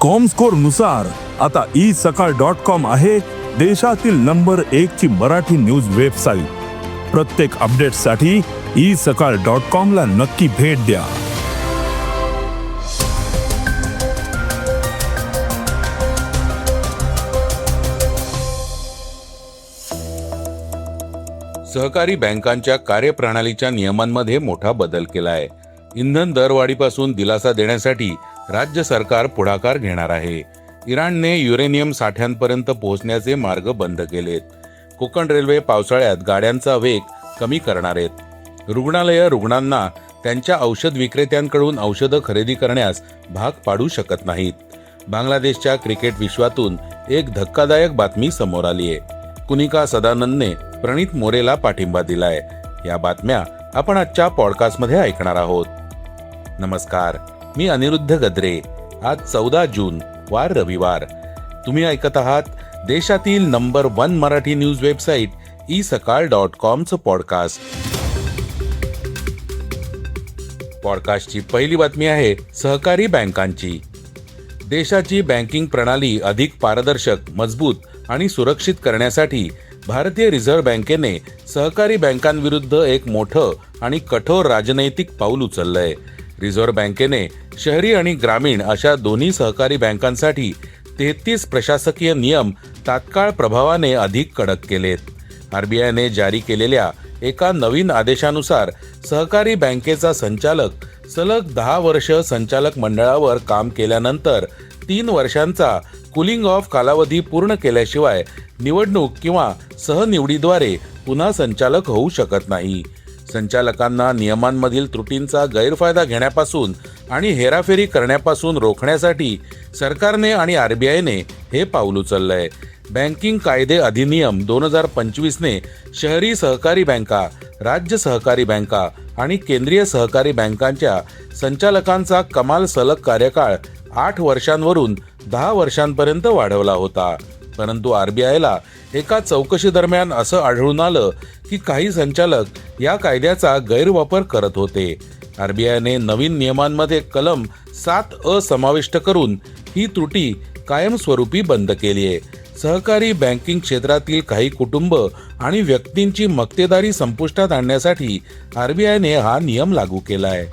Comscore नुसार आता isakal.com आहे देशातील नंबर 1 ची मराठी न्यूज वेबसाईट। प्रत्येक अपडेटसाठी isakal.com ला नक्की भेट द्या। सहकारी बँकांच्या कार्यप्रणालीच्या नियमांमध्ये मोठा बदल केला आहे। इंधन दरवाढीपासून दिलासा देण्यासाठी राज्य सरकार पुढाकार घेणार आहे। इराणने युरेनियम साठ्यांपर्यंत पोहोचण्याचे मार्ग बंद केलेत। कोकण रेल्वे पावसाळ्यात गाड्यांचा वेग कमी करणार आहेत। रुग्णांना त्यांच्या औषध विक्रेत्यांकडून औषधं खरेदी करण्यास भाग पाडू शकत नाहीत। बांगलादेशच्या क्रिकेट विश्वातून एक धक्कादायक बातमी समोर आली आहे। कुनिका सदानंदने प्रणित मोरेला पाठिंबा दिलाय। या बातम्या आपण आजच्या पॉडकास्टमध्ये ऐकणार आहोत। नमस्कार, मी अनिरुद्ध गद्रे। आज 14 जून वार रविवार। तुम्ही ऐकत आहात देशातील number 1 Marathi news website isakal.com चं पॉडकास्ट। पॉडकास्टची पहिली बातमी आहे सहकारी बँकांची। देशाची बँकिंग प्रणाली अधिक पारदर्शक, मजबूत आणि सुरक्षित करण्यासाठी भारतीय रिझर्व्ह बँकेने सहकारी बँकांविरुद्ध एक मोठं आणि कठोर राजनैतिक पाऊल उचललंय। रिझर्व्ह बँकेने शहरी आणि ग्रामीण अशा दोन्ही सहकारी बँकांसाठी 33 प्रशासकीय नियम तात्काळ प्रभावाने अधिक कडक केलेत। आरबीआयने जारी केलेल्या एका नवीन आदेशानुसार सहकारी बँकेचा संचालक सलग 10 वर्ष संचालक मंडळावर काम केल्यानंतर 3 वर्षांचा कूलिंग ऑफ कालावधी पूर्ण केल्याशिवाय निवडणूक किंवा सहनिवडीद्वारे पुन्हा संचालक होऊ शकत नाही। संचालकांना नियमांमधील त्रुटींचा गैरफायदा घेण्यापासून आणि हेराफेरी करण्यापासून रोखण्यासाठी सरकारने आणि आरबीआयने हे पाऊल उचललंय। बँकिंग कायदे अधिनियम 2025 ने शहरी सहकारी बँका, राज्य सहकारी बँका आणि केंद्रीय सहकारी बँकांच्या संचालकांचा कमाल सलग कार्यकाळ 8 वर्षांवरून 10 वर्षांपर्यंत वाढवला होता। परंतु आरबीआयला एका चौकशी दरम्यान असं आढळून आलं की काही संचालक या कायद्याचा गैरवापर करत होते। आरबीआयने नवीन नियमांमध्ये कलम 7A समाविष्ट करून ही त्रुटी कायमस्वरूपी बंद केली आहे। सहकारी बँकिंग क्षेत्रातील काही कुटुंब आणि व्यक्तींची मक्तेदारी संपुष्टात आणण्यासाठी आरबीआयने हा नियम लागू केला आहे।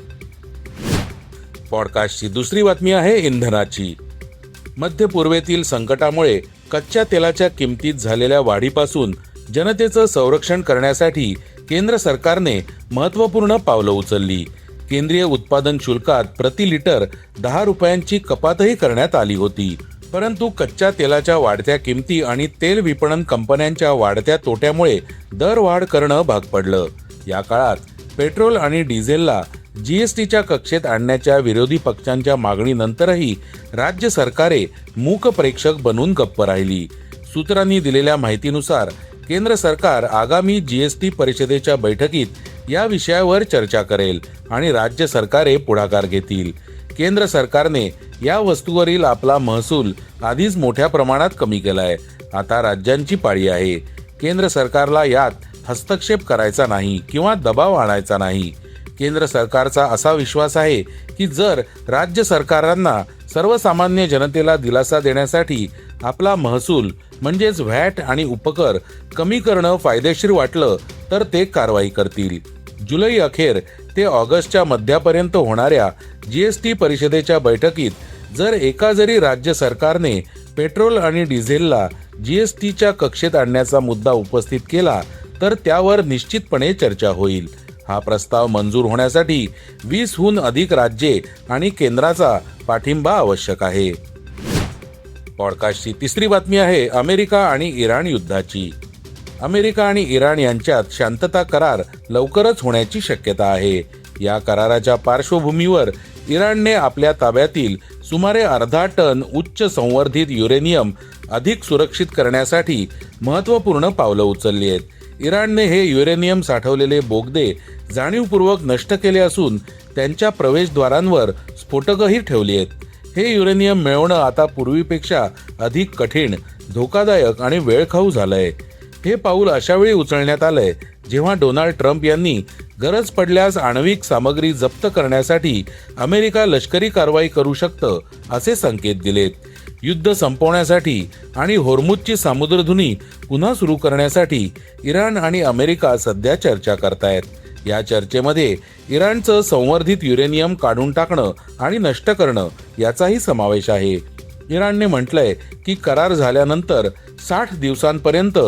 पॉडकास्टची दुसरी बातमी आहे इंधनाची। मध्य पूर्वेतील संकटामुळे कच्च्या तेलाच्या किमतीत झालेल्या वाढीपासून जनतेचं संरक्षण करण्यासाठी केंद्र सरकारने महत्त्वपूर्ण पावलं उचलली। केंद्रीय उत्पादन शुल्कात प्रति लिटर 10 रुपयांची कपातही करण्यात आली होती। परंतु कच्च्या तेलाच्या वाढत्या किमती आणि तेल विपणन कंपन्यांच्या वाढत्या तोट्यामुळे दरवाढ करणं भाग पडलं। या काळात पेट्रोल आणि डिझेलला जीएसटीच्या कक्षेत आणण्याच्या विरोधी पक्षांच्या मागणीनंतरही राज्य सरकारे मूक प्रेक्षक बनून गप्प राहिली। सूत्रांनी दिलेल्या माहितीनुसार केंद्र सरकार आगामी जीएसटी परिषदेच्या बैठकीत या विषयावर चर्चा करेल आणि राज्य सरकारे पुढाकार घेतील। केंद्र सरकारने या वस्तूवरील आपला महसूल आधीच मोठ्या प्रमाणात कमी केलाय। आता राज्यांची पाळी आहे। केंद्र सरकारला यात हस्तक्षेप करायचा नाही किंवा दबाव आणायचा नाही। केंद्र सरकारचा असा विश्वास आहे की जर राज्य सरकारांना सर्वसामान्य जनतेला दिलासा देण्यासाठी आपला महसूल म्हणजेच व्हॅट आणि उपकर कमी करणं फायदेशीर वाटलं तर ते कारवाई करतील। जुलै अखेर ते ऑगस्टच्या मध्यापर्यंत होणाऱ्या जीएसटी परिषदेच्या बैठकीत जरी राज्य सरकारने पेट्रोल आणि डिझेलला जीएसटीच्या कक्षेत आणण्याचा मुद्दा उपस्थित केला तर त्यावर निश्चितपणे चर्चा होईल। हा प्रस्ताव मंजूर होण्यासाठी 20हून अधिक राज्ये आणि केंद्राचा पाठिंबा आवश्यक आहे। पॉडकास्टची तिसरी बातमी आहे अमेरिका आणि इराण युद्धाची। अमेरिका आणि इराण यांच्यात शांतता करार लवकरच होण्याची शक्यता आहे। या कराराच्या पार्श्वभूमीवर इराणने आपल्या ताब्यातील सुमारे 1/2 टन उच्च संवर्धित युरेनियम अधिक सुरक्षित करण्यासाठी महत्त्वपूर्ण पावलं उचलली आहेत। इराणने हे युरेनियम साठवलेले बोगदे जाणीवपूर्वक नष्ट केले असून त्यांच्या प्रवेशद्वारांवर स्फोटकही ठेवली आहेत। हे युरेनियम मिळवणं आता पूर्वीपेक्षा अधिक कठीण, धोकादायक आणि वेळखाऊ झालंय। हे पाऊल अशा वेळी उचलण्यात आलंय जेव्हा डोनाल्ड ट्रम्प यांनी गरज पडल्यास आण्विक सामग्री जप्त करण्यासाठी अमेरिका लष्करी कारवाई करू शकतं असे संकेत दिलेत. युद्ध संपवण्यासाठी आणि होर्मुझची सामुद्रधुनी पुन्हा सुरू करण्यासाठी इराण आणि अमेरिका सध्या चर्चा करतायत. या चर्चेमध्ये इराणचं संवर्धित युरेनियम काढून टाकणं आणि नष्ट करणं याचाही समावेश आहे. इराणने म्हटलंय की करार झाल्यानंतर 60 दिवसांपर्यंत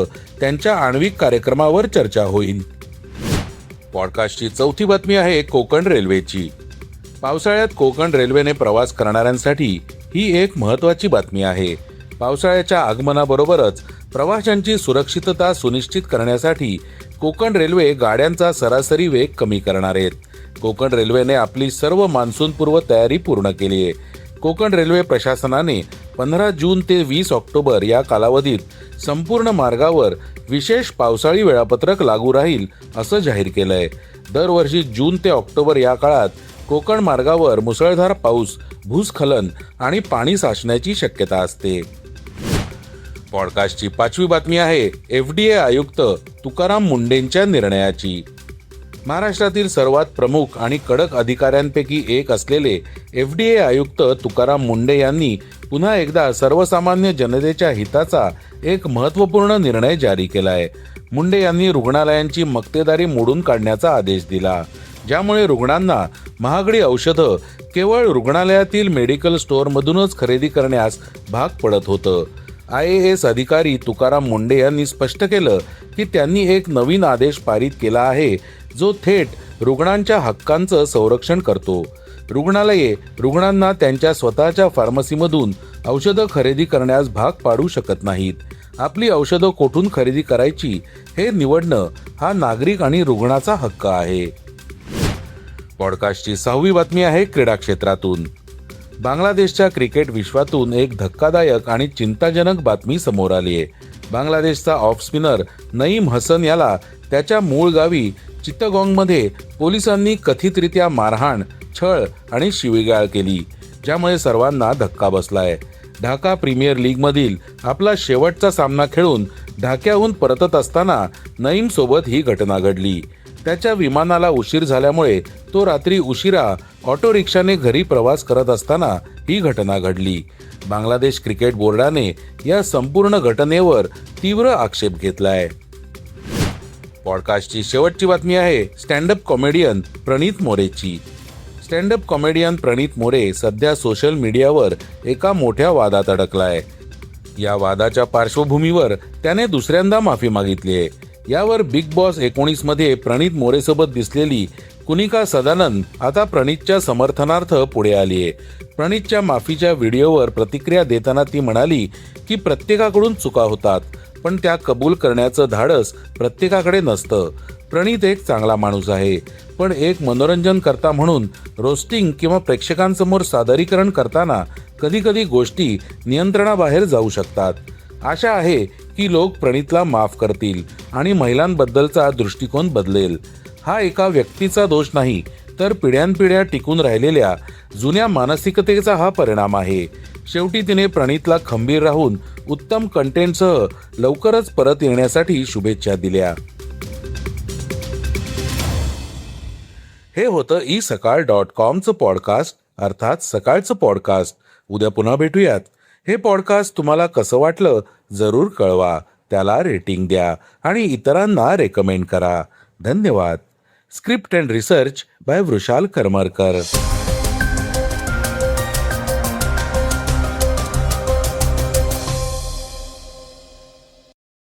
त्यांच्या आण्विक कार्यक्रमावर चर्चा होईल. पॉडकास्टची चौथी बातमी आहे कोकण रेल्वेची. पावसाळ्यात कोकण रेल्वेने प्रवास करणाऱ्यांसाठी ही एक महत्त्वाची बातमी आहे. पावसाळ्याच्या आगमनाबरोबरच प्रवाशांची सुरक्षितता सुनिश्चित करण्यासाठी कोकण रेल्वे गाड्यांचा सरासरी वेग कमी करणार आहेत. कोकण रेल्वेने आपली सर्व मान्सूनपूर्व तयारी पूर्ण केली आहे. कोकण रेल्वे प्रशासनाने 15 जून ते 20 ऑक्टोबर या कालावधीत संपूर्ण मार्गावर विशेष पावसाळी वेळापत्रक लागू राहील असं जाहीर केलंय. दरवर्षी जून ते ऑक्टोबर या काळात कोकण मार्गावर मुसळधार पाऊस, भूस्खलन आणि पाणी साचण्याची शक्यता असते. पॉडकास्टची पाचवी बातमी आहे FDA आयुक्त तुकाराम मुंढेंच्या निर्णयाची. महाराष्ट्रातील सर्वात प्रमुख आणि कडक अधिकाऱ्यांपैकी एक असलेले FDA आयुक्त तुकाराम मुंढे यांनी पुन्हा एकदा सर्वसामान्य जनतेच्या हिताचा एक महत्त्वपूर्ण निर्णय जारी केला आहे. मुंढे यांनी रुग्णालयांची मक्तेदारी मोडून काढण्याचा आदेश दिला, ज्यामुळे रुग्णांना महागडी औषधं केवळ रुग्णालयातील मेडिकल स्टोअरमधूनच खरेदी करण्यास भाग पडत होतं. IAS अधिकारी तुकाराम मुंढे यांनी स्पष्ट केलं की त्यांनी एक नवीन आदेश पारित केला आहे जो थेट रुग्णांच्या हक्कांचं संरक्षण करतो. रुग्णालये रुग्णांना त्यांच्या स्वतःच्या फार्मसीमधून औषधं खरेदी करण्यास भाग पाडू शकत नाहीत. आपली औषधं कोठून खरेदी करायची हे निवडणं हा नागरिक आणि रुग्णाचा हक्क आहे. पॉडकास्टची 6वी बातमी आहे क्रीडा क्षेत्रातून. बांगलादेशच्या क्रिकेट विश्वातून एक धक्कादायक आणि चिंताजनक बातमी समोर आली आहे. बांगलादेशचा ऑफ स्पिनर नईम हसन याला त्याच्या मूळ गावी चित्तगोंगमध्ये पोलिसांनी कथितरित्या मारहाण, छळ आणि शिवीगाळ केली, ज्यामुळे सर्वांना धक्का बसलाय. ढाका प्रीमियर लीगमधील आपला शेवटचा सामना खेळून ढाक्याहून परतत असताना नईम सोबत ही घटना घडली. त्याच्या विमानाला उशीर झाल्यामुळे तो रात्री उशिरा ऑटो रिक्षाने घरी प्रवास करत असताना ही घटना घडली. बांगलादेश क्रिकेट बोर्डाने या संपूर्ण घटनेवर तीव्र आक्षेप घेतलाय. पॉडकास्टची शेवटची बातमी आहे स्टँडअप कॉमेडियन प्रणित मोरेची. स्टँडअप कॉमेडियन प्रणित मोरे सध्या सोशल मीडियावर एका मोठ्या वादात अडकलाय. या वादाच्या पार्श्वभूमीवर त्याने दुसऱ्यांदा माफी मागितली आहे. यावर बिग बॉस 19 मध्ये प्रणित मोरेसोबत दिसलेली कुनिका सदानंद आता प्रणितच्या समर्थनार्थ पुढे आली आहे. प्रणितच्या माफीच्या व्हिडिओवर प्रतिक्रिया देताना ती म्हणाली की प्रत्येकाकडून चुका होतात, पण त्या कबूल करण्याचं धाडस प्रत्येकाकडे नसतं. प्रणित एक चांगला माणूस आहे, पण एक मनोरंजनकर्ता म्हणून रोस्टिंग किंवा प्रेक्षकांसमोर सादरीकरण करताना कधी गोष्टी नियंत्रणाबाहेर जाऊ शकतात. आशा आहे की लोक प्रणितला माफ करतील आणि महिलांबद्दलचा दृष्टिकोन बदलेल. हा एका व्यक्तीचा दोष नाही, तर पिढ्यानपिढ्या टिकून राहिलेल्या जुन्या मानसिकतेचा हा परिणाम आहे. शेवटी तिने प्रणितला खंबीर राहून उत्तम कंटेंटसह लवकरच परत येण्यासाठी शुभेच्छा दिल्या. हे होतं isakal.comचं पॉडकास्ट, अर्थात सकाळचं पॉडकास्ट. उद्या पुन्हा भेटूयात. हे पॉडकास्ट तुम्हाला कसं वाटलं जरूर कळवा, त्याला रेटिंग द्या आणि इतरांना रेकमेंड करा. धन्यवाद. Script and research by Vrushal Karmarkar.